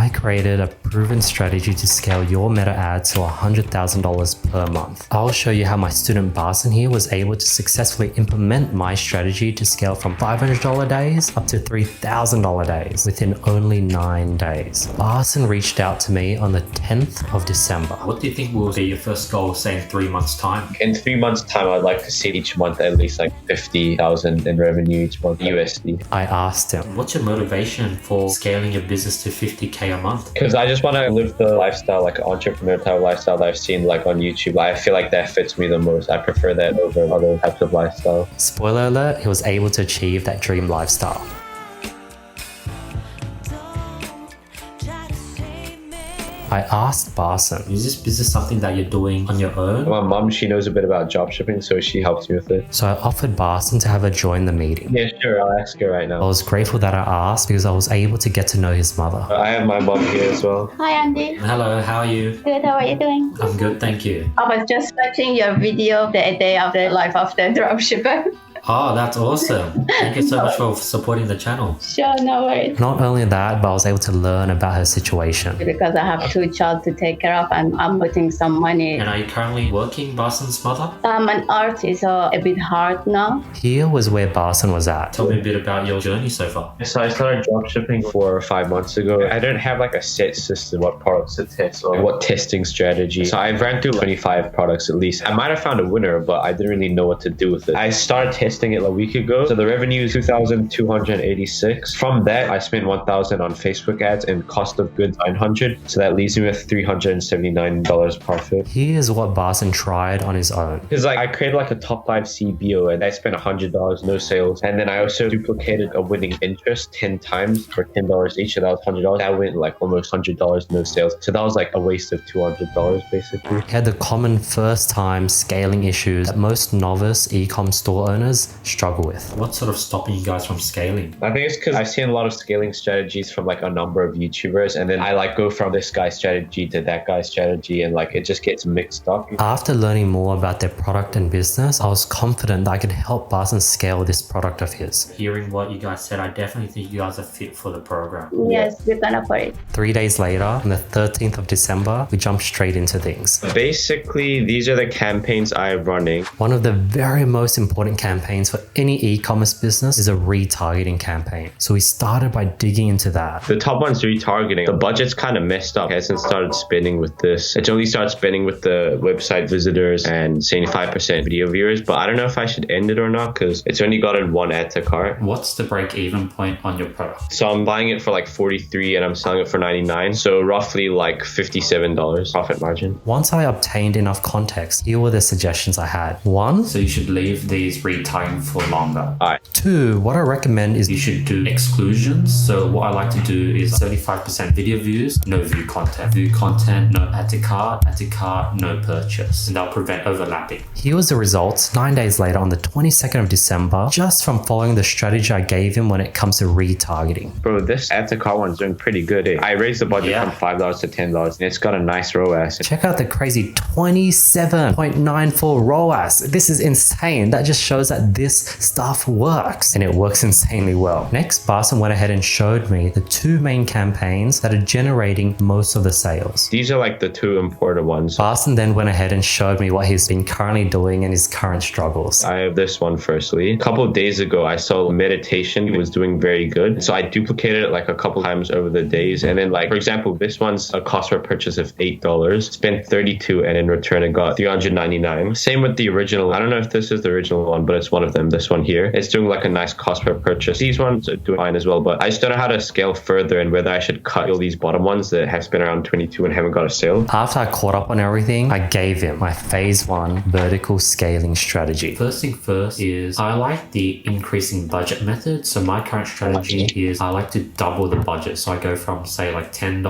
I created a proven strategy to scale your meta ad to $100,000 per month. I'll show you how my student Barson here was able to successfully implement my strategy to scale from $500 days up to $3,000 days within only 9 days. Barson reached out to me on the 10th of December. What do you think will be your first goal, say in 3 months' time? In 3 months' time, I'd like to see each month at least like 50,000 in revenue each month, USD. I asked him, What's your motivation for scaling your business to 50K a month? Because I just want to live the lifestyle, like entrepreneur type of lifestyle that I've seen like on YouTube. I feel like that fits me the most. I prefer that over other types of lifestyle. spoiler alert, he was able to achieve that dream lifestyle. I asked Barson, Is this business something that you're doing on your own? My mom, she knows a bit about job shipping, so she helps me with it. so I offered Barson to have her join the meeting. Yeah, sure. I'll ask her right I now. was grateful that I asked because I was able to get to know his mother. I have my mom here as well. Hi Andy. Hello, how are you? Good, how are you doing? I'm good, thank you. I was just watching your video the day of the life of the dropshipper. Oh, that's awesome. Thank you so much for supporting the channel. Sure, no worries. Not only that, but I was able to learn about her situation. Because I have 2 children to take care of, I'm putting some money. And are you currently working, Barson's mother? I'm an artist, so a bit hard now. Here was where Barson was at. Tell me a bit about your journey so far. So I started drop shipping 4 or 5 months ago. I don't have like a set system, what products to test or what testing strategy. So I ran through 25 products at least. I might have found a winner, but I didn't really know what to do with it. I started testing it a week ago. So the revenue is 2,286. From that, I spent 1,000 on Facebook ads and cost of goods 900. So that leaves me with $379 profit. Here's what Barson tried on his own. Because like I created like a top 5 CBO and I spent $100, no sales. And then I also duplicated a winning interest 10 times for $10 each. So that was $100. That went like almost $100, no sales. So that was like a waste of $200 basically. He had the common first time scaling issues that most novice e-com store owners struggle with. What's sort of stopping you guys from scaling? I think it's because I've seen a lot of scaling strategies from like a number of YouTubers, and then I like go from this guy's strategy to that guy's strategy, and like it just gets mixed up. After learning more about their product and business, I was confident that I could help Barson scale this product of his. Hearing what you guys said, I definitely think you guys are fit for the program. Yes, we're gonna for it. 3 days later, on the 13th of December, we jumped straight into things. Basically, these are the campaigns I'm running. One of the very most important campaigns for any e-commerce business is a retargeting campaign. So we started by digging into that. The top one's retargeting. The budget's kind of messed up. It hasn't started spending with this. It's only started spending with the website visitors and 75% video viewers, but I don't know if I should end it or not because it's only gotten 1 add to cart. What's the break-even point on your product? So I'm buying it for like 43 and I'm selling it for 99. So roughly like $57 profit margin. Once I obtained enough context, here were the suggestions I had. 1, So you should leave these retargeting for longer. 2, what I recommend is You should do exclusions. So what I like to do is 75% video views, no view content. View content, no add to cart, no purchase. And that'll prevent overlapping. here was the results 9 days later on the 22nd of December, just from following the strategy I gave him when it comes to retargeting. Bro, this add to cart one's doing pretty good. I raised the budget from $5 to $10 and it's got a nice ROAS. Check out the crazy 27.94 ROAS. This is insane. That just shows that this stuff works, and it works insanely well. Next, Barson went ahead and showed me the 2 main campaigns that are generating most of the sales. These are like the 2 important ones. Barson then went ahead and showed me what he's been currently doing and his current struggles. I have this one firstly. A couple of days ago, I saw meditation was doing very good. So I duplicated it like a couple times over the days. And then like, for example, this one's a cost per purchase of $8, spent 32 and in return it got 399. Same with the original. I don't know if this is the original one, but it's one of them. This one here. It's doing like a nice cost per purchase. These ones are doing fine as well, but I just don't know how to scale further and whether I should cut all these bottom ones that have spent around 22 and haven't got a sale. After I caught up on everything, I gave him my phase 1 vertical scaling strategy. First thing first is I like the increasing budget method. So my current strategy is I like to double the budget. So I go from say like $10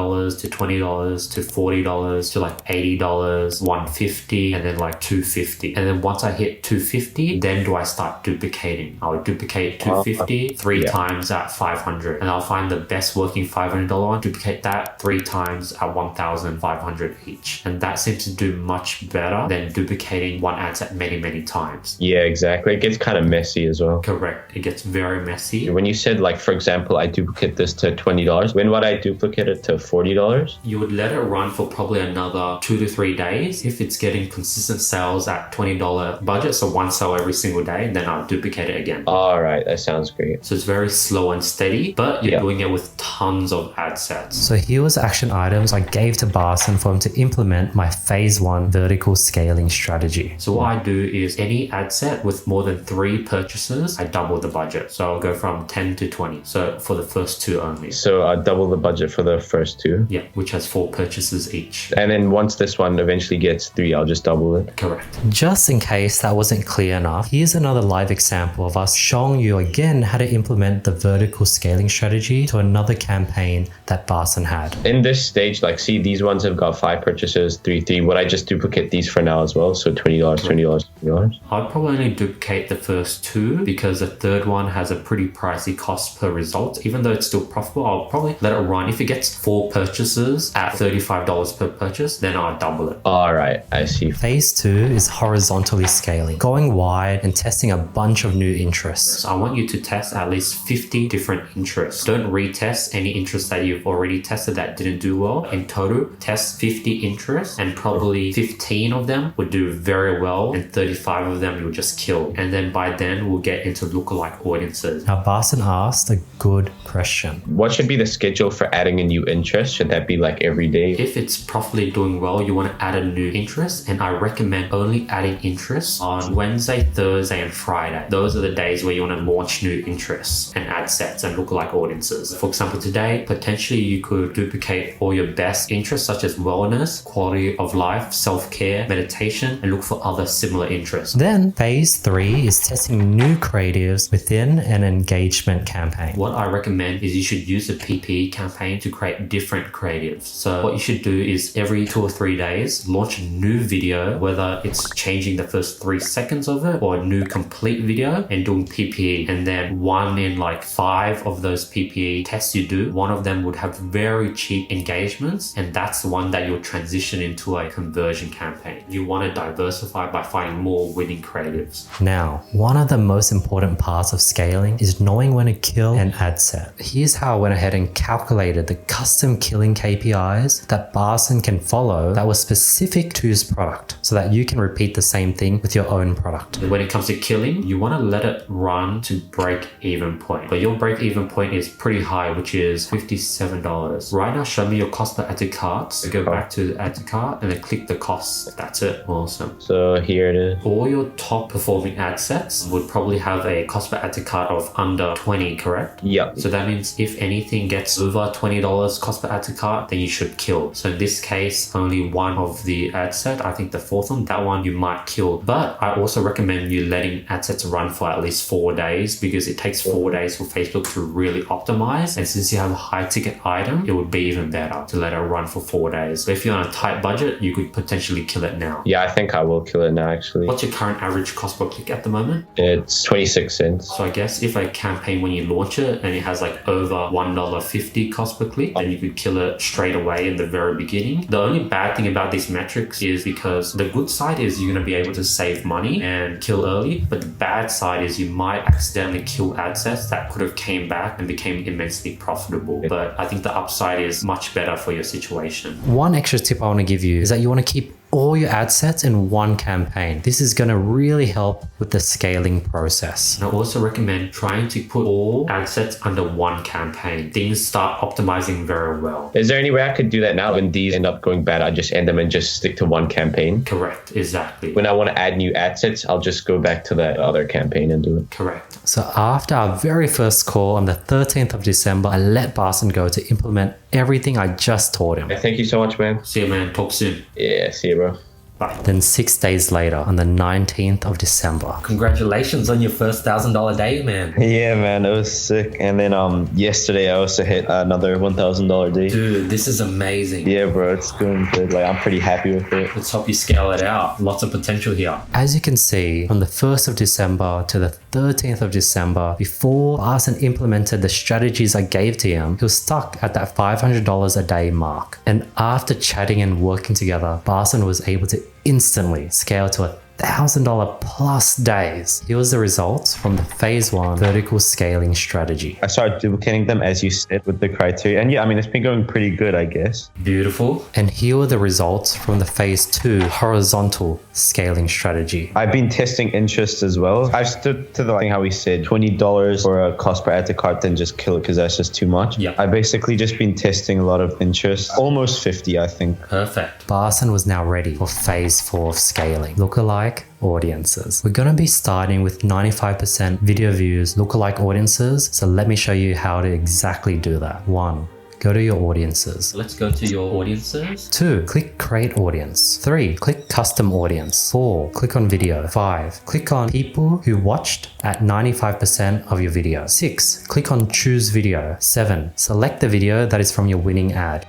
to $20 to $40 to like $80, $150, and then like $250. And then once I hit $250, then do I start duplicating. I would duplicate 250 three times at 500, and I'll find the best working $500 one, duplicate that 3 times at 1,500 each. And that seems to do much better than duplicating one ad set many times. Yeah, exactly. It gets kind of messy as well. Correct. It gets very messy. When you said, like, for example, I duplicate this to $20, when would I duplicate it to $40? You would let it run for probably another 2 to 3 days. If it's getting consistent sales at $20 budget, so one sale every single day, then I'll duplicate it again. All right, that sounds great. So it's very slow and steady, but you're doing it with tons of ad sets. So here was action items I gave to Barson for him to implement my phase 1 vertical scaling strategy. So what I do is any ad set with more than 3 purchases, I double the budget. So I'll go from 10 to 20. So for the first 2 only. So double the budget for the first 2? Yeah, which has 4 purchases each. And then once this one eventually gets 3, I'll just double it? Correct. Just in case that wasn't clear enough, here's another live example of us showing you again how to implement the vertical scaling strategy to another campaign that Barson had. In this stage, like, see, these ones have got 5 purchases, 3. Would I just duplicate these for now as well? So $20, $20, $20? I'd probably only duplicate the first 2 because the third one has a pretty pricey cost per result. Even though it's still profitable, I'll probably let it run. If it gets 4 purchases at $35 per purchase, then I'll double it. All right, I see. Phase 2 is horizontally scaling, going wide and testing a bunch of new interests. So I want you to test at least 50 different interests. Don't retest any interests that you've already tested that didn't do well. In total, test 50 interests and probably 15 of them would do very well and 35 of them you'll just kill. And then by then we'll get into lookalike audiences. Now Barson asked a good question. What should be the schedule for adding a new interest? Should that be like every day? If it's properly doing well, you want to add a new interest, and I recommend only adding interests on Wednesday, Thursday, and Friday. Those are the days where you want to launch new interests and ad sets and lookalike audiences. For example, today, potentially you could duplicate all your best interests such as wellness, quality of life, self-care, meditation, and look for other similar interests. Then phase 3 is testing new creatives within an engagement campaign. What I recommend is you should use a PPE campaign to create different creatives. So what you should do is every 2 or 3 days, launch a new video, whether it's changing the first 3 seconds of it or a new complete video and doing PPE. And then 1 in like 5 of those PPE tests you do, one of them would have very cheap engagements, and that's the one that you'll transition into a conversion campaign. You want to diversify by finding more winning creatives. Now, one of the most important parts of scaling is knowing when to kill an ad set. Here's how I went ahead and calculated the custom killing KPIs that Barson can follow that was specific to his product so that you can repeat the same thing with your own product. When it comes to killing, you want to let it run to break even point. But your break even point is pretty high, which is $57. Right now, show me your cost per add to cart. So go back to the add to cart and then click the costs. That's it. Awesome. So here it is. All your top performing ad sets would probably have a cost per add to cart of under 20, correct? Yep. So that means if anything gets over $20 cost per add to cart, then you should kill. So in this case, only one of the ad set, I think the fourth one, that one you might kill. But I also recommend you letting ad sets run for at least 4 days because it takes 4 days for Facebook to really optimize. And since you have a high ticket item, it would be even better to let it run for 4 days. But if you're on a tight budget, you could potentially kill it now. Yeah, I think I will kill it now, actually. What's your current average cost per click at the moment? It's 26 cents. So I guess if a campaign, when you launch it and it has like over $1.50 cost per click, then you could kill it straight away in the very beginning. The only bad thing about these metrics is because the good side is you're going to be able to save money and kill early, but the bad side is you might accidentally kill ad sets that could have came back and became immensely profitable. But I think the upside is much better for your situation. One extra tip I want to give you is that you want to keep all your ad sets in one campaign. This is going to really help with the scaling process. And I also recommend trying to put all ad sets under one campaign. Things start optimizing very well. Is there any way I could do that now? When these end up going bad, I just end them and just stick to one campaign? Correct, exactly. When I want to add new ad sets, I'll just go back to that other campaign and do it. Correct. So after our very first call on the 13th of December, I let Barson go to implement everything I just taught him. Thank you so much, man. See you, man. Talk soon. Yeah, see you, bro. Bye. Then 6 days later, on the 19th of December. Congratulations on your first $1,000 day, man. Yeah, man, it was sick. And then yesterday I also hit another $1,000 day. Dude, this is amazing. Yeah, bro, it's doing good. Like, I'm pretty happy with it. Let's help you scale it out. Lots of potential here. As you can see, from the 1st of December to the 13th of December, before Barson implemented the strategies I gave to him, he was stuck at that $500 a day mark. And after chatting and working together, Barson was able to instantly scale to $1,000 plus days. Here was the results from the phase 1 vertical scaling strategy. I started duplicating them as you said with the criteria. And yeah, I mean, it's been going pretty good, I guess. Beautiful. And here were the results from the phase 2 horizontal scaling strategy. I've been testing interest as well. I've stood to the thing how we said $20 for a cost per add to cart, then just kill it because that's just too much. Yeah. I basically just been testing a lot of interest. Almost 50, I think. Perfect. Barson was now ready for phase 4 of scaling. Lookalike audiences. We're going to be starting with 95% video views lookalike audiences. So let me show you how to exactly do that. 1. Go to your audiences. Let's go to your audiences. 2. Click create audience. 3. Click custom audience. 4. Click on video. 5. Click on people who watched at 95% of your video. 6. Click on choose video. 7. Select the video that is from your winning ad.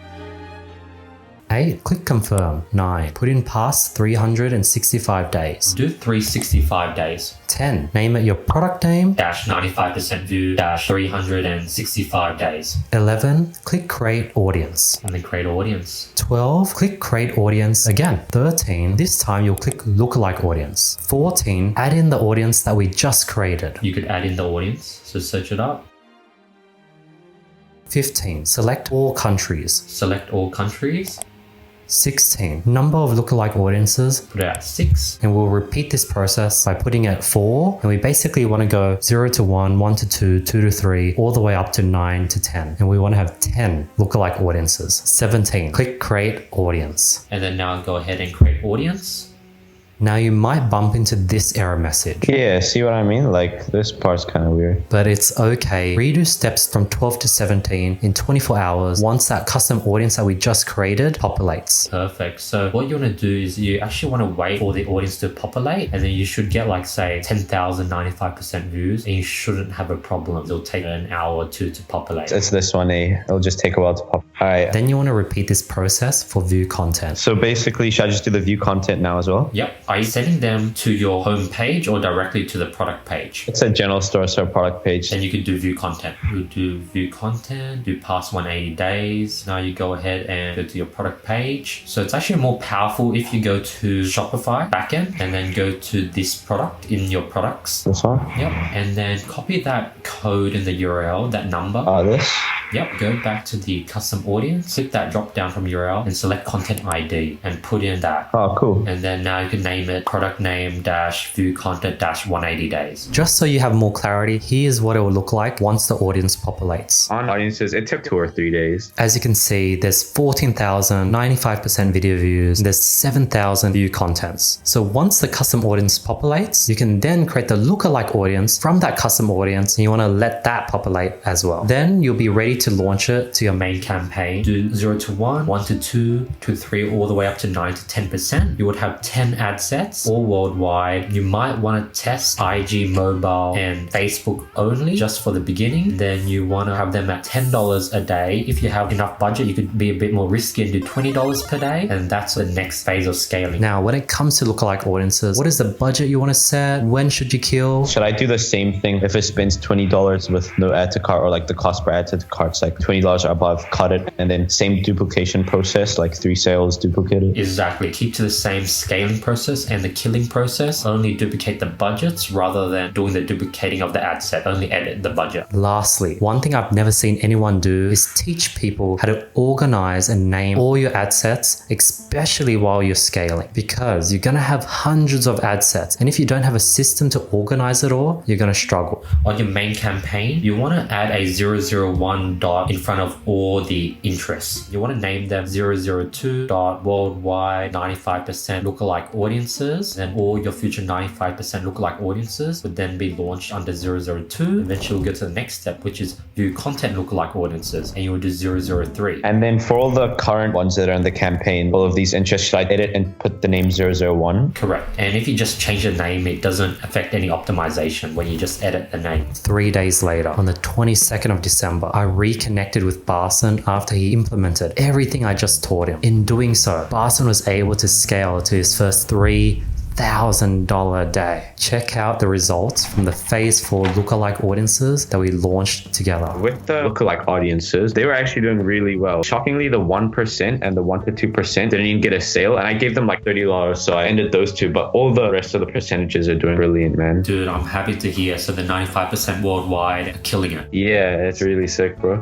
8. Click confirm. 9. Put in past 365 days. Do 365 days. 10. Name it your product name. Dash 95% view dash 365 days. 11. Click create audience. And then create audience. 12. Click create audience again. 13. This time you'll click lookalike audience. 14. Add in the audience that we just created. You could add in the audience. So search it up. 15. Select all countries. Select all countries. 16. Number of lookalike audiences. Put it at 6. And we'll repeat this process by putting it at 4. And we basically want to go 0 to 1, 1 to 2, 2 to 3, all the way up to 9 to 10. And we want to have 10 lookalike audiences. 17. Click create audience. And then now go ahead and create audience. Now you might bump into this error message. Yeah, see what I mean? Like, this part's kind of weird. But it's okay. Redo steps from 12 to 17 in 24 hours once that custom audience that we just created populates. Perfect. So what you want to do is you actually want to wait for the audience to populate, and then you should get like, say, 10,000 95% views, and you shouldn't have a problem. It'll take an hour or 2 to populate. It's this one, It'll just take a while to pop. All right. Then you want to repeat this process for view content. So basically, should I just do the view content now as well? Yep. Are you sending them to your home page or directly to the product page? It's a general store, so product page. Then you could do view content. You do view content, do past 180 days. Now you go ahead and go to your product page. So it's actually more powerful if you go to Shopify backend and then go to this product in your products. This one? Yep. And then copy that code in the URL, that number. This? Yep. Go back to the custom audience, click that drop down from URL and select content ID and put in that. Oh, cool. And then now you can name it product name dash view content dash 180 days. Just so you have more clarity, here's what it will look like once the audience populates. On audiences, it took 2 or 3 days. As you can see, there's 14,000, 95% video views, there's 7,000 view contents. So once the custom audience populates, you can then create the lookalike audience from that custom audience, and you want to let that populate as well. Then you'll be ready to launch it to your main campaign. Do 0 to 1, 1 to 2, 2 to 3, all the way up to 9 to 10%. You would have 10 ad sets, all worldwide. You might want to test IG mobile and Facebook only just for the beginning. Then you want to have them at $10 a day. If you have enough budget, you could be a bit more risky and do $20 per day. And that's the next phase of scaling. Now, when it comes to lookalike audiences, what is the budget you want to set? When should you kill? Should I do the same thing if it spends $20 with no add to cart, or like the cost per add to cart's like $20 or above, cut it, and then same duplication process, like 3 sales, duplicate it? Exactly. Keep to the same scaling process and the killing process. Only duplicate the budgets rather than doing the duplicating of the ad set. Only edit the budget. Lastly, one thing I've never seen anyone do is teach people how to organize and name all your ad sets, especially while you're scaling, because you're going to have hundreds of ad sets. And if you don't have a system to organize it all, you're going to struggle. On your main campaign, you want to add a 001 one dot in front of all the interests. You want to name them 002 dot worldwide 95% lookalike audiences, and all your future 95% lookalike audiences would then be launched under 002. Eventually we'll go to the next step, which is view content lookalike audiences, and you will do 003. And then for all the current ones that are in the campaign, all of these interests, should I edit and put the name 001? Correct. And if you just change the name, it doesn't affect any optimization when you just edit the name. 3 days later, on the 22nd of December, I reconnected with Barson after he implemented everything I just taught him. In doing so, Barson was able to scale to his first $3,000 day. Check out the results from the phase 4 lookalike audiences that we launched together. With the lookalike audiences, they were actually doing really well. Shockingly, the 1% and the 1 to 2% didn't even get a sale, and I gave them like $30, so I ended those two, but all the rest of the percentages are doing brilliant, man. Dude, I'm happy to hear. So the 95% worldwide are killing it. Yeah, it's really sick, bro.